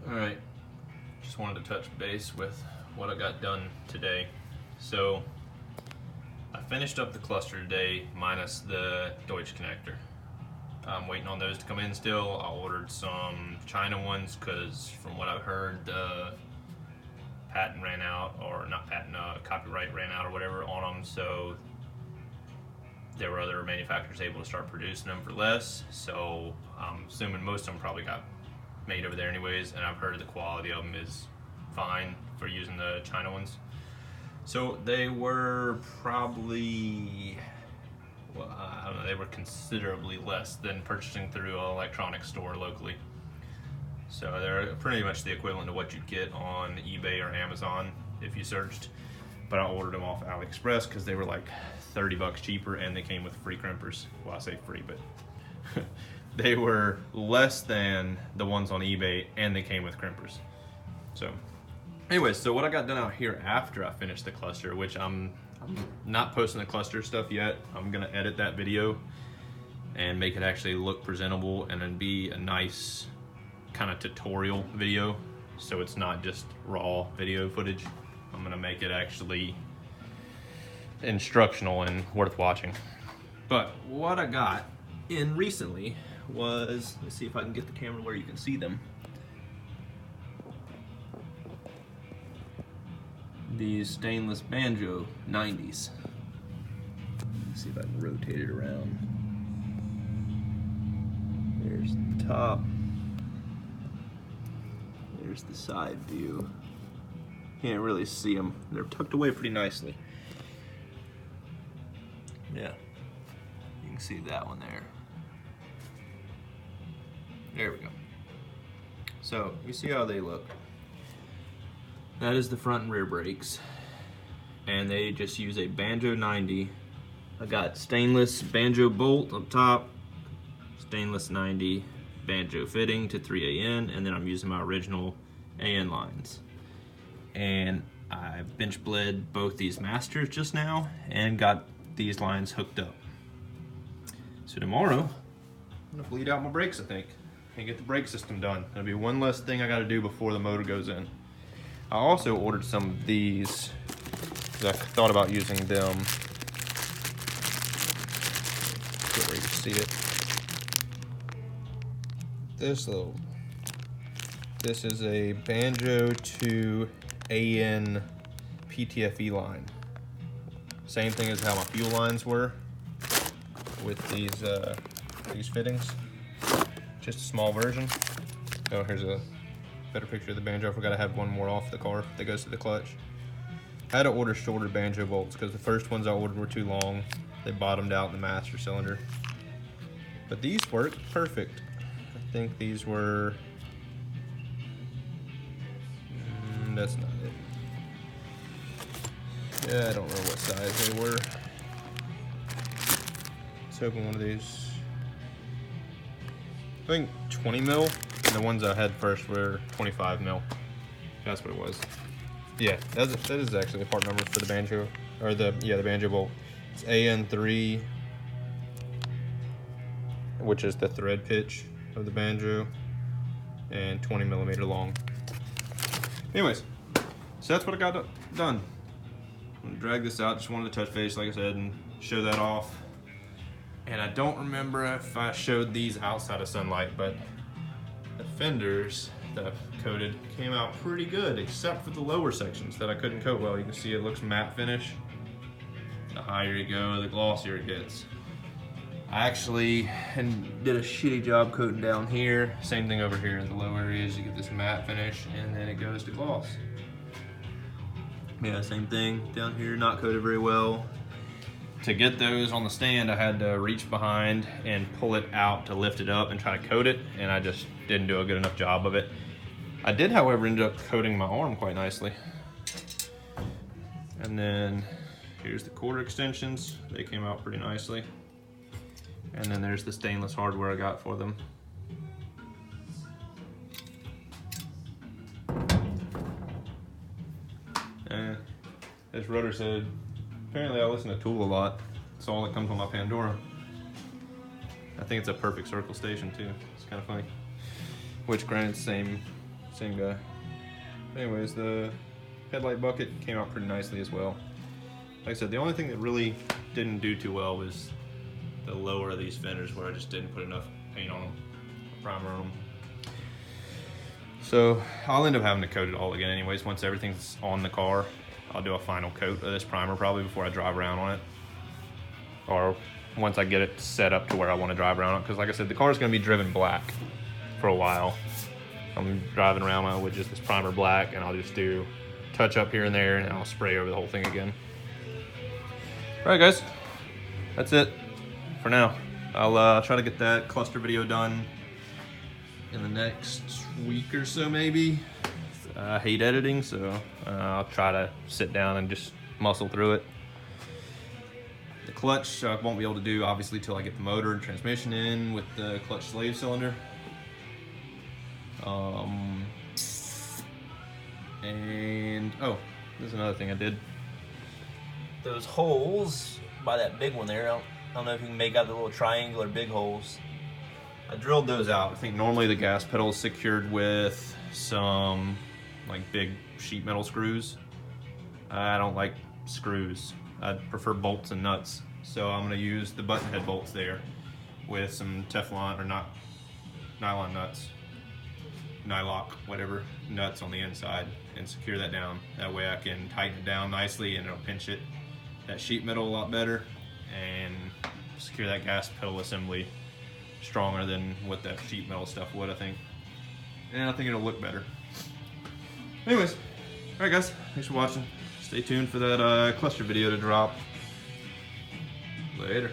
Alright, just wanted to touch base with what I got done today. So, I finished up the cluster today, minus the Deutsch connector. I'm waiting on those to come in still. I ordered some China ones because from what I've heard, the patent ran out, or not patent, copyright ran out or whatever on them, so there were other manufacturers able to start producing them for less. So I'm assuming most of them probably got made over there anyways, and I've heard the quality of them is fine for using the China ones. So they were probably, well, I don't know, they were considerably less than purchasing through an electronics store locally. So they're pretty much the equivalent to what you'd get on eBay or Amazon if you searched. But I ordered them off AliExpress because they were like 30 bucks cheaper and they came with free crimpers. Well, I say free, but they were less than the ones on eBay and they came with crimpers. So anyways, so what I got done out here after I finished the cluster, which I'm not posting the cluster stuff yet. I'm gonna edit that video and make it actually look presentable and then be a nice kind of tutorial video. So it's not just raw video footage. I'm gonna make it actually instructional and worth watching. But what I got in recently was, let's see if I can get the camera where you can see them. These stainless banjo 90s. Let's see if I can rotate it around. There's the top. There's the side view. Can't really see them. They're tucked away pretty nicely. Yeah, you can see that one there. There we go. So you see how they look. That is the front and rear brakes, and they just use a banjo 90. I got stainless banjo bolt up top, stainless 90 banjo fitting to 3AN, and then I'm using my original AN lines. And I've bench bled both these masters just now and got these lines hooked up. So tomorrow, I'm gonna bleed out my brakes, I think, and get the brake system done. That'll be one less thing I gotta do before the motor goes in. I also ordered some of these because I thought about using them. Get where you can see it. This is a banjo to AN PTFE line. Same thing as how my fuel lines were with these fittings. Just a small version. Oh, here's a better picture of the banjo. I forgot I had one more off the car that goes to the clutch. I had to order shorter banjo bolts because the first ones I ordered were too long. They bottomed out in the master cylinder. But these work perfect. I think these were, that's not it. Yeah, I don't know what size they were. Let's open one of these. I think 20 mil, and the ones I had first were 25 mil. That's what it was. Yeah, that is actually the part number for the banjo, or the banjo bolt. It's AN3, which is the thread pitch of the banjo, and 20 millimeter long. Anyways, so that's what I got done. I'm gonna drag this out. Just wanted to touch base, like I said, and show that off. And I don't remember if I showed these outside of sunlight, but the fenders that I've coated came out pretty good, except for the lower sections that I couldn't coat well. You can see it looks matte finish. The higher you go, the glossier it gets. I actually did a shitty job coating down here. Same thing over here in the low areas. You get this matte finish, and then it goes to gloss. Yeah, same thing down here, not coated very well. To get those on the stand, I had to reach behind and pull it out to lift it up and try to coat it, and I just didn't do a good enough job of it. I did, however, end up coating my arm quite nicely. And then here's the quarter extensions. They came out pretty nicely. And then there's the stainless hardware I got for them. And this rudder said, apparently I listen to Tool a lot. It's all that comes on my Pandora. I think it's a perfect circle station too. It's kind of funny. Which granted, same guy. Anyways, the headlight bucket came out pretty nicely as well. Like I said, the only thing that really didn't do too well was the lower of these fenders, where I just didn't put enough paint on them, primer on them. So I'll end up having to coat it all again anyways. Once everything's on the car, I'll do a final coat of this primer probably before I drive around on it. Or once I get it set up to where I want to drive around on it. Because like I said, the car is going to be driven black for a while. I'm driving around with just this primer black, and I'll just do touch up here and there, and I'll spray over the whole thing again. All right, guys, that's it for now. I'll try to get that cluster video done in the next week or so, maybe. I hate editing, so I'll try to sit down and just muscle through it. The clutch I won't be able to do, obviously, till I get the motor and transmission in with the clutch slave cylinder. And oh, there's another thing I did. Those holes by that big one there, I don't know if you can make out the little triangular big holes. I drilled those out. I think normally the gas pedal is secured with some like big sheet metal screws. I don't like screws. I prefer bolts and nuts. So I'm gonna use the button head bolts there with some Teflon or not nylon nuts, nylock, whatever, nuts on the inside, and secure that down. That way I can tighten it down nicely and it'll pinch that sheet metal a lot better and secure that gas pedal assembly stronger than what that sheet metal stuff would, I think. And I think it'll look better. Anyways, all right guys, thanks for watching. Stay tuned for that cluster video to drop. Later.